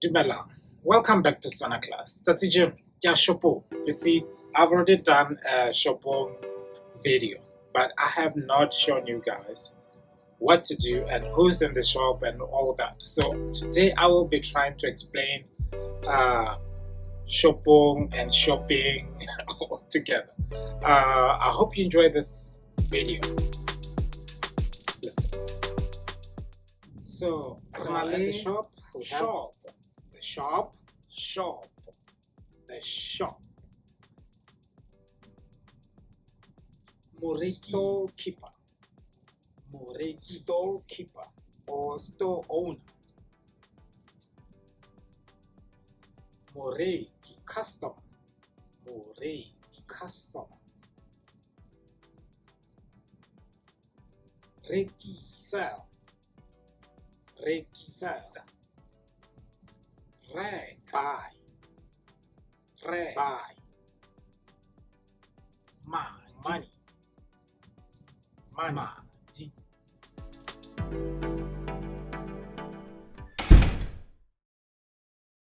Dumelang. Welcome back to Setswana Class. That's it, Jim. Yeah, Shopong. You see, I've already done a Shopong video, but I have not shown you guys what to do and who's in the shop and all that. So today I will be trying to explain Shopong and shopping all together. I hope you enjoy this video. Let's go. So at the shop, the shop. Storekeeper or store owner. Moreki, customer. Reki, sell. Buy. Money.